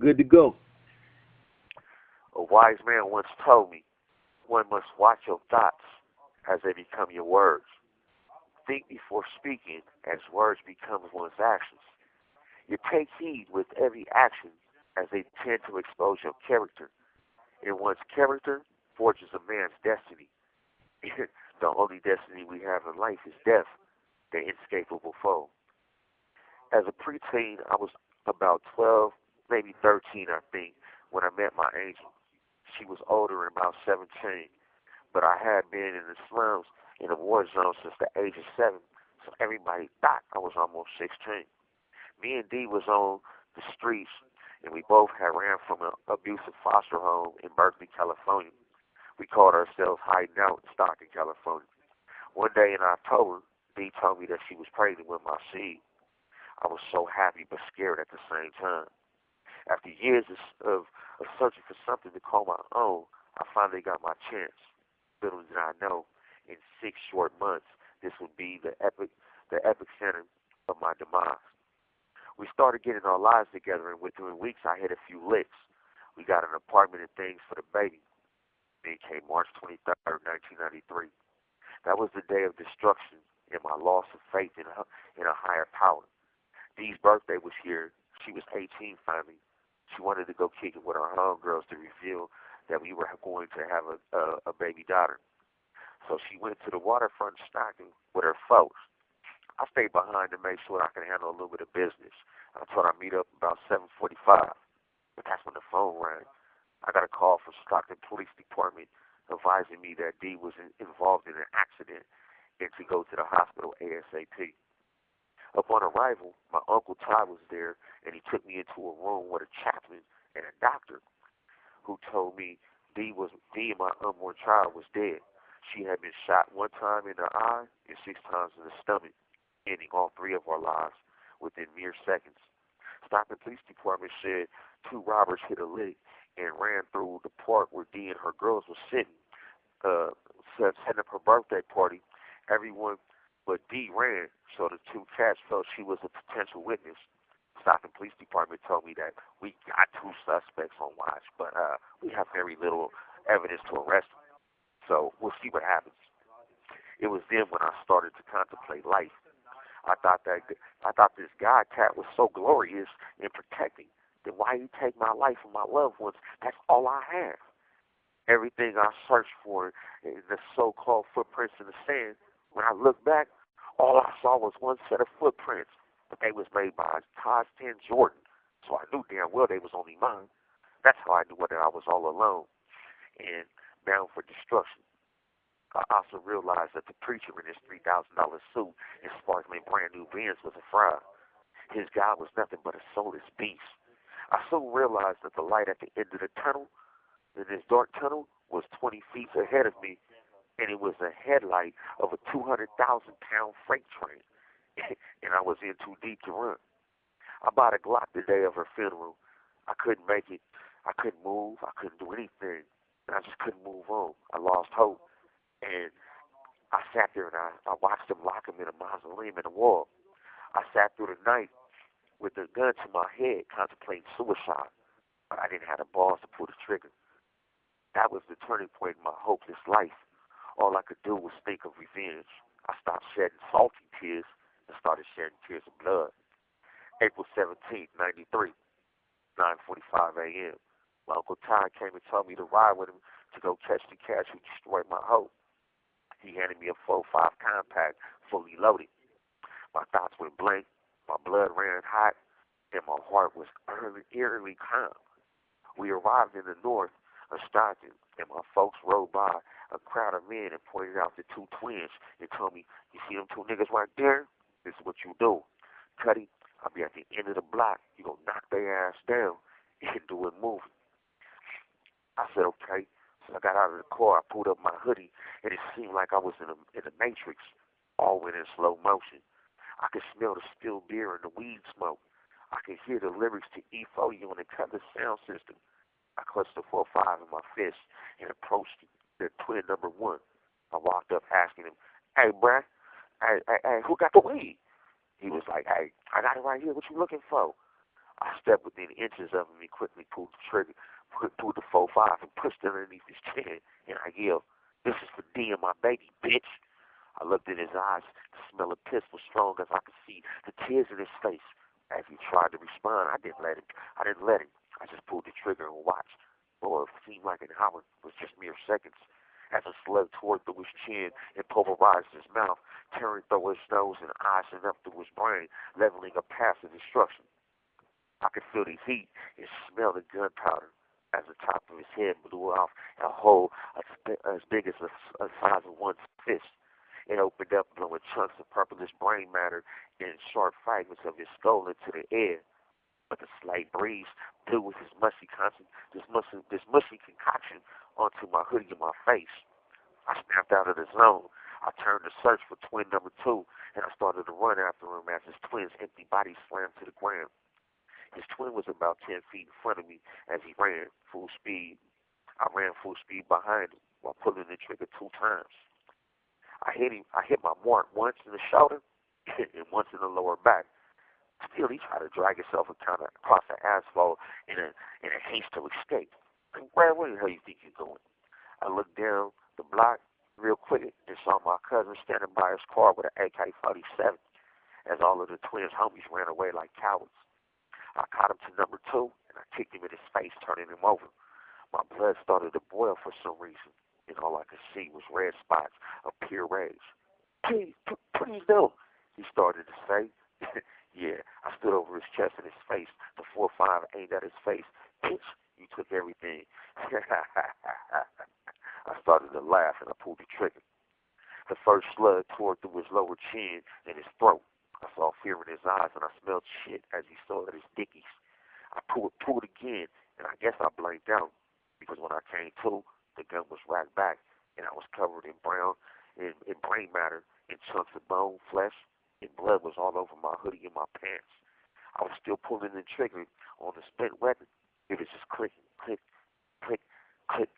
Good to go. A wise man once told me, one must watch your thoughts as they become your words. Think before speaking, as words become one's actions. You take heed with every action, as they tend to expose your character. And one's character forges a man's destiny. The only destiny we have in life is death, the inescapable foe. As a preteen, I was about 12, maybe 13, I think, when I met my angel. She was older, about 17, but I had been in the slums in the war zone since the age of 7, so everybody thought I was almost 16. Me and D was on the streets, and we both had ran from an abusive foster home in Berkeley, California. We called ourselves hiding out in Stockton, California. One day in October, D told me that she was pregnant with my seed. I was so happy but scared at the same time. After years of searching for something to call my own, I finally got my chance. Little did I know, in 6 short months, this would be the epic center of my demise. We started getting our lives together, and within weeks, I hit a few licks. We got an apartment and things for the baby. Then came March 23rd, 1993. That was the day of destruction and my loss of faith in a higher power. Dee's birthday was here. She was 18 finally. She wanted to go kick it with our homegirls to reveal that we were going to have a baby daughter. So she went to the waterfront stocking with her folks. I stayed behind to make sure I could handle a little bit of business. I told her I'd meet up about 7:45, but that's when the phone rang. I got a call from Stockton Police Department advising me that D was involved in an accident and to go to the hospital ASAP. Upon arrival, my Uncle Todd was there, and he took me into a room with a chaplain and a doctor who told me D and my unborn child was dead. She had been shot one time in the eye and 6 times in the stomach, ending all three of our lives within mere seconds. Stockton Police Department said two robbers hit a lick and ran through the park where D and her girls were sitting, uh, setting up her birthday party. Everyone but D ran, so the two cats felt she was a potential witness. Stockton Police Department told me that we got two suspects on watch, but we have very little evidence to arrest them. So we'll see what happens. It was then when I started to contemplate life. I thought that I thought this God cat was so glorious in protecting. Then why you take my life and my loved ones? That's all I have. Everything I searched for in the so-called footprints in the sand. When I looked back, all I saw was one set of footprints, but they was made by Todd Jordan. So I knew damn well they was only mine. That's how I knew that I was all alone and bound for destruction. I also realized that the preacher in his $3,000 suit and sparkling brand new Benz was a fraud. His God was nothing but a soulless beast. I soon realized that the light at the end of the tunnel, in this dark tunnel, was 20 feet ahead of me, and it was a headlight of a 200,000-pound freight train, and I was in too deep to run. I bought a Glock the day of her funeral. I couldn't make it. I couldn't move. I couldn't do anything. And I just couldn't move on. I lost hope. And I sat there and I watched them lock him in a mausoleum in the wall. I sat through the night with the gun to my head, contemplating suicide. But I didn't have the balls to pull the trigger. That was the turning point in my hopeless life. All I could do was think of revenge. I stopped shedding salty tears and started shedding tears of blood. April 17th, 93, 9:45 a.m. My Uncle Todd came and told me to ride with him to go catch the cats who destroyed my hope. He handed me a 4.5 compact, fully loaded. My thoughts went blank, my blood ran hot, and my heart was eerily calm. We arrived in the north of Stockton, and my folks rode by a crowd of men and pointed out the two twins and told me, "You see them two niggas right there? This is what you do. Cuddy, I'll be at the end of the block. You gonna knock their ass down and do it moving." I said, okay. So I got out of the car, I pulled up my hoodie, and it seemed like I was in the Matrix. All went in slow motion. I could smell the spilled beer and the weed smoke. I could hear the lyrics to E40 on the cover sound system. I clutched the 4.5 in my fist and approached the twin number one. I walked up asking him, "Hey, bruh, hey, who got the weed?" He was like, "Hey, I got it right here. What you looking for?" I stepped within inches of him and quickly pulled the trigger, pulled the 4.5 and pushed it underneath his chin, and I yelled, "This is for D and my baby, bitch." I looked in his eyes. The smell of piss was strong as I could see the tears in his face. As he tried to respond, I didn't let him. I just pulled the trigger and watched. Or it seemed like an hour was just mere seconds. As a slug tore through his chin and pulverized his mouth, tearing through his nose and eyes and up through his brain, leveling a path of destruction. I could feel the heat and smell the gunpowder as the top of his head blew off a hole as big as the size of one's fist. It opened up, blowing chunks of purplish brain matter and sharp fragments of his skull into the air. But the slight breeze blew with this mushy concoction onto my hoodie and my face. I snapped out of the zone. I turned to search for twin number 2, and I started to run after him as his twin's empty body slammed to the ground. His twin was about 10 feet in front of me as he ran full speed. I ran full speed behind him while pulling the trigger 2 times. I hit my mark once in the shoulder and once in the lower back. Still, he tried to drag himself across the asphalt in a haste to escape. Brad, where the hell you think you're going? I looked down the block real quick and saw my cousin standing by his car with an AK-47 as all of the twins' homies ran away like cowards. I caught him to number 2 and I kicked him in his face, turning him over. My blood started to boil for some reason, and all I could see was red spots of pure rage. Please don't, he started to say. Yeah, I stood over his chest and his face, the 4.5 aimed at his face. Bitch, you took everything. I started to laugh and I pulled the trigger. The first slug tore through his lower chin and his throat. I saw fear in his eyes and I smelled shit as he saw at his dickies. I pulled again, and I guess I blanked out because when I came to, the gun was racked back and I was covered in brain matter and chunks of bone, flesh, and blood was all over my hoodie and my pants. I was still pulling the trigger on the spent weapon. It was just clicking, click, click, click,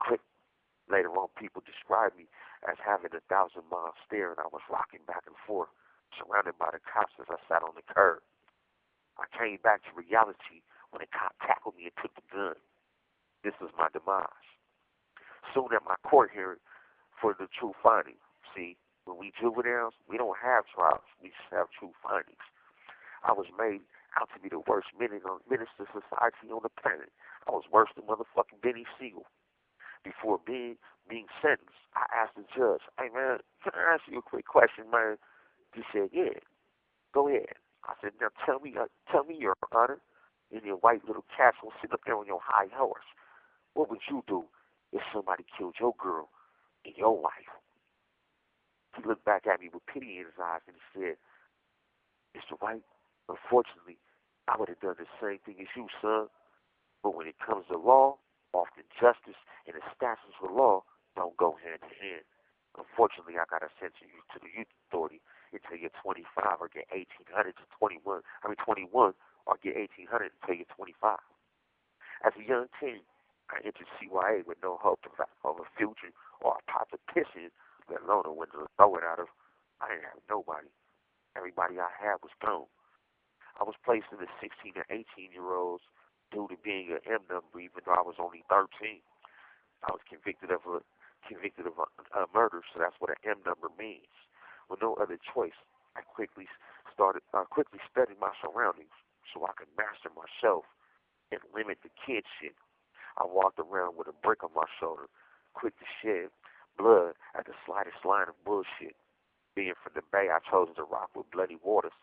click. Later on, people described me as having a 1,000-mile stare, and I was rocking back and forth, surrounded by the cops as I sat on the curb. I came back to reality when a cop tackled me and took the gun. This was my demise. Soon at my court hearing for the true finding. See, when we juveniles, we don't have trials. We just have true findings. I was made out to be the worst menace to society on the planet. I was worse than motherfucking Benny Siegel. Before being sentenced, I asked the judge, "Hey man, can I ask you a quick question, man?" He said, "Yeah, go ahead." I said, "Now tell me, Your Honor, in your white little castle, sit up there on your high horse. What would you do if somebody killed your girl and your wife?" He looked back at me with pity in his eyes and he said, "Mr. White, unfortunately, I would have done the same thing as you, son. But when it comes to law, often justice and the statutes of law don't go hand in hand. Unfortunately, I got to sentence you to the youth authority until you're 25 or get 1,800 to 21. 21 or get 1,800 until you're 25. As a young teen, I entered CYA with no hope of a future or a pot to piss in, let alone a window to throw it out of. I didn't have nobody. Everybody I had was gone. I was placed in the 16 and 18-year-olds due to being an M number, even though I was only 13. I was convicted of a murder, so that's what an M number means. With no other choice, I quickly studied my surroundings so I could master myself and limit the kid shit. I walked around with a brick on my shoulder, quick to shed blood at the slightest line of bullshit. Being from the Bay, I chose to rock with Bloody Waters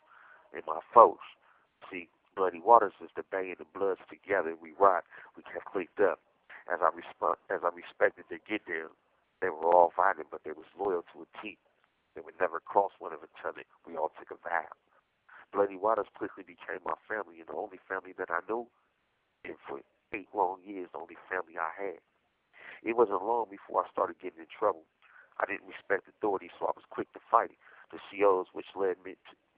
and my folks. See, Bloody Waters is the Bay and the Bloods together. We rock. We kept clicked up. As I respected their get down, they were all violent, but they was loyal to a T. They would never cross one of each other. We all took a vow. Bloody Waters quickly became my family and the only family that I knew. And for 8 long years, the only family I had. It wasn't long before I started getting in trouble. I didn't respect authority, so I was quick to fight it. The COs, which led me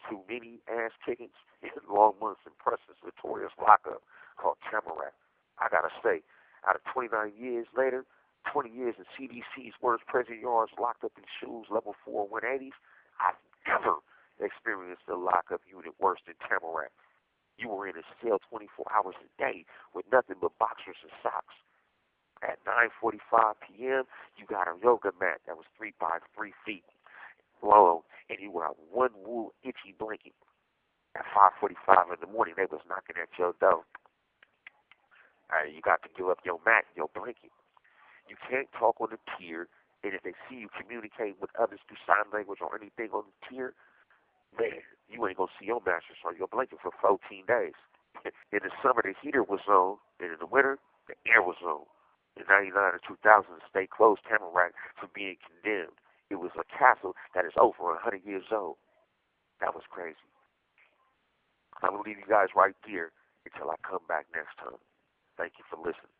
to many ass kickings and long months in Preston's notorious lockup called Tamarack. I gotta say, out of 29 years later, 20 years in CDC's worst prison yards, locked up in shoes, level 4 180s, I've never experienced a lockup unit worse than Tamarack. You were in a cell 24 hours a day with nothing but boxers and socks. At 9:45 p.m., you got a yoga mat that was 3 by 3 feet long, and you were on one wool itchy blanket. At 5:45 in the morning, they was knocking at your door. You got to give up your mat, your blanket. You can't talk on the tier, and if they see you communicate with others through sign language or anything on the tier, man, you ain't gonna see your mattress or your blanket for 14 days. In the summer, the heater was on, and in the winter, the air was on. In 99 or 2000, the state closed Tamarack for being condemned. It was a castle that is over 100 years old. That was crazy. I'm going to leave you guys right there until I come back next time. Thank you for listening.